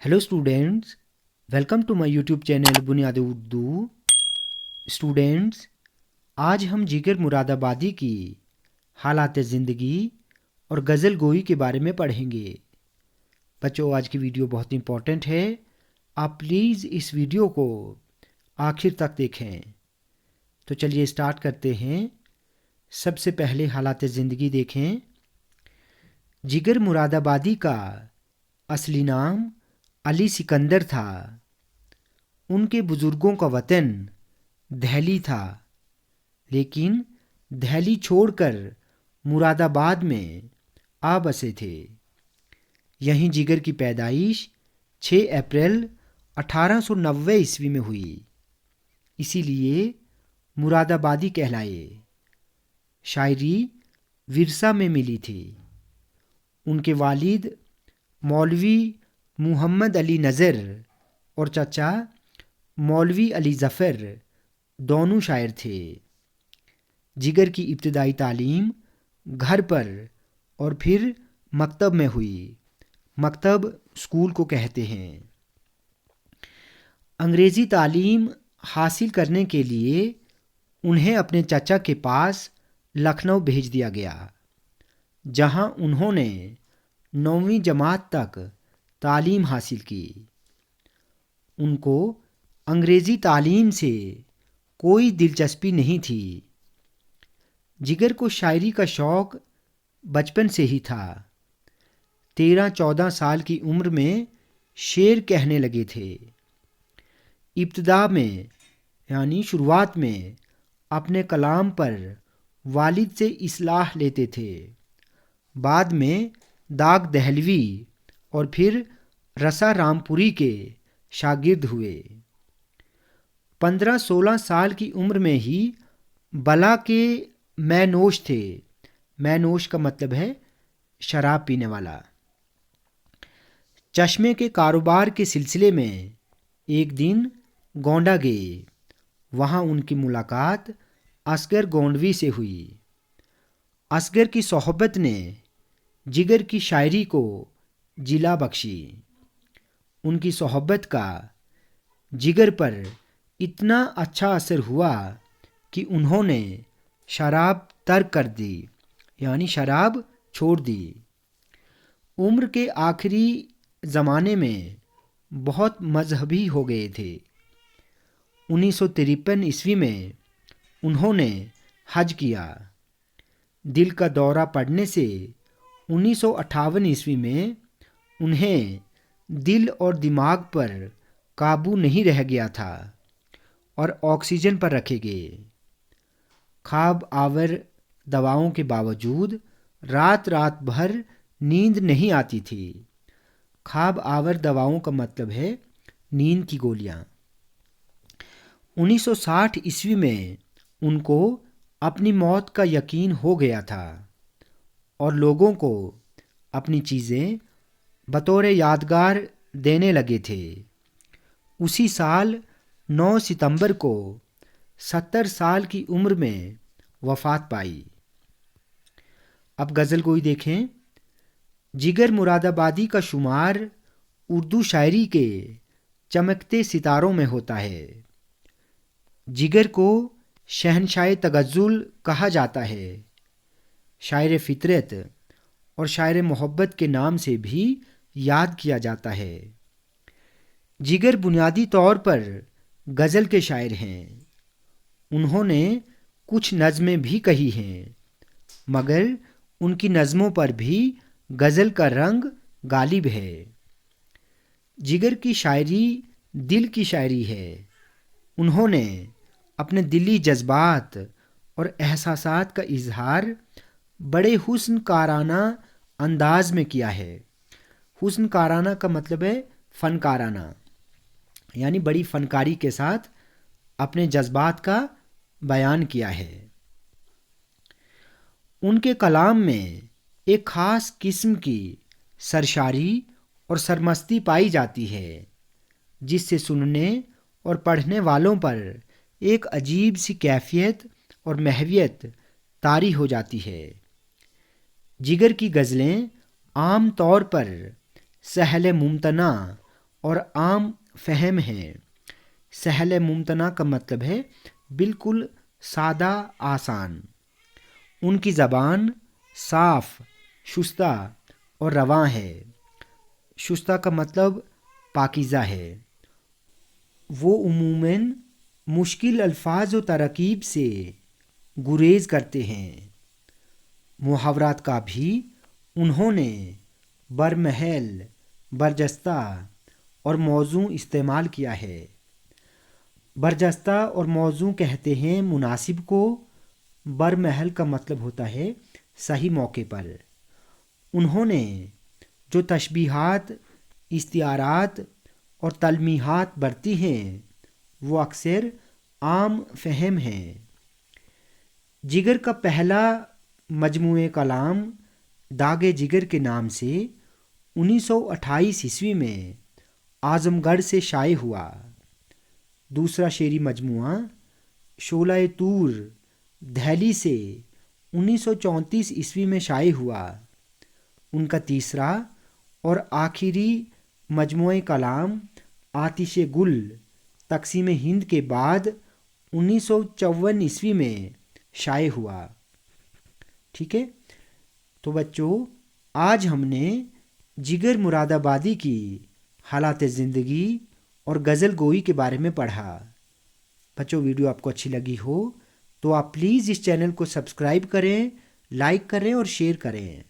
Hello students, welcome to my YouTube channel Buniyad Urdu. Students, आज हम जिगर मुरादाबादी की हालात ज़िंदगी और गज़ल गोई के बारे में पढ़ेंगे। बच्चों, आज की वीडियो बहुत इंपॉर्टेंट है। आप प्लीज़ इस वीडियो को आखिर तक देखें। तो चलिए स्टार्ट करते हैं। सबसे पहले हालात ज़िंदगी देखें। जिगर मुरादाबादी का असली नाम अली सिकंदर था। उनके बुज़ुर्गों का वतन दहली था, लेकिन दहली छोड़कर मुरादाबाद में आ बसे थे। यहीं जिगर की पैदाइश 6 अप्रैल 1890 ईस्वी में हुई, इसीलिए मुरादाबादी कहलाए। शायरी विरसा में मिली थी। उनके वालिद मौलवी मुहम्मद अली नज़र और चचा मौलवी अली ज़फ़र दोनों शायर थे। जिगर की इब्तदाई तालीम घर पर और फिर मकतब में हुई। मकतब स्कूल को कहते हैं। अंग्रेज़ी तालीम हासिल करने के लिए उन्हें अपने चचा के पास लखनऊ भेज दिया गया, जहां उन्होंने 9वीं जमात तक तालीम हासिल की। उनको अंग्रेज़ी तालीम से कोई दिलचस्पी नहीं थी। जिगर को शायरी का शौक़ बचपन से ही था। 13-14 साल की उम्र में शेर कहने लगे थे। इब्तिदा में यानी शुरुआत में अपने कलाम पर वालिद से इस्लाह लेते थे। बाद में दाग दहलवी और फिर रसा रामपुरी के शागिर्द हुए। 15-16 साल की उम्र में ही बला के मैनोश थे। मैनोश का मतलब है शराब पीने वाला। चश्मे के कारोबार के सिलसिले में एक दिन गोंडा गए। वहाँ उनकी मुलाकात असगर गोंडवी से हुई। असगर की सोहबत ने जिगर की शायरी को जिला बख्शी। उनकी सोहबत का जिगर पर इतना अच्छा असर हुआ कि उन्होंने शराब तर्क कर दी, यानी शराब छोड़ दी। उम्र के आखिरी ज़माने में बहुत मजहबी हो गए थे। 1953 ईस्वी में उन्होंने हज किया। दिल का दौरा पड़ने से 1958 ईस्वी में उन्हें दिल और दिमाग पर काबू नहीं रह गया था और ऑक्सीजन पर रखे गए। ख्वाब आवर दवाओं के बावजूद रात रात भर नींद नहीं आती थी। ख्वाब आवर दवाओं का मतलब है नींद की गोलियां। 1960 ईस्वी में उनको अपनी मौत का यकीन हो गया था और लोगों को अपनी चीज़ें बतौर यादगार देने लगे थे। उसी साल 9 सितंबर को 70 साल की उम्र में वफ़ात पाई। अब गज़ल गोई देखें। जिगर मुरादाबादी का शुमार उर्दू शायरी के चमकते सितारों में होता है। जिगर को शहनशाह तगज़्ज़ुल कहा जाता है। शायर फ़ितरत और शायर मोहब्बत के नाम से भी याद किया जाता है। जिगर बुनियादी तौर पर गज़ल के शायर हैं। उन्होंने कुछ नज़में भी कही हैं, मगर उनकी नज़मों पर भी गज़ल का रंग गालिब है। जिगर की शायरी दिल की शायरी है। उन्होंने अपने दिली जज्बात और एहसासात का इजहार बड़े हुस्नकाराना अंदाज में किया है। हुस्नकाराना का मतलब है फ़नकाराना, यानी बड़ी फ़नकारी के साथ अपने जज्बात का बयान किया है। उनके कलाम में एक ख़ास किस्म की सरशारी और सरमस्ती पाई जाती है, जिससे सुनने और पढ़ने वालों पर एक अजीब सी कैफियत और महवियत तारी हो जाती है। जिगर की गज़लें आम तौर पर सहल मुमतना اور عام فہم ہیں۔ سہل ممتنع کا مطلب ہے بالکل سادہ آسان۔ ان کی زبان صاف، شستہ اور رواں ہے۔ شستہ کا مطلب پاکیزہ ہے۔ وہ عموماً مشکل الفاظ و تراکیب سے گریز کرتے ہیں۔ محاورات کا بھی انہوں نے برمحل، برجستہ اور موزوں استعمال کیا ہے۔ برجستہ اور موزوں کہتے ہیں مناسب کو، برمحل کا مطلب ہوتا ہے صحیح موقع پر۔ انہوں نے جو تشبیہات، استعارات اور تلمیحات برتی ہیں وہ اکثر عام فہم ہیں۔ جگر کا پہلا مجموعہ کلام داغ جگر کے نام سے 1928 عیسوی میں اعظم گڑھ سے شائع ہوا۔ دوسرا شعری مجموعہ شعلہ طور دہلی سے 1934 عیسوی میں شائع ہوا۔ ان کا تیسرا اور آخری مجموعہ کلام آتش گل تقسیم ہند کے بعد 1954 عیسوی میں شائع ہوا۔ ٹھیک ہے، تو بچوں آج ہم نے جگر مراد آبادی کی حالات زندگی اور غزل گوئی کے بارے میں پڑھا۔ بچوں ویڈیو آپ کو اچھی لگی ہو تو آپ پلیز اس چینل کو سبسکرائب کریں، لائک کریں اور شیئر کریں۔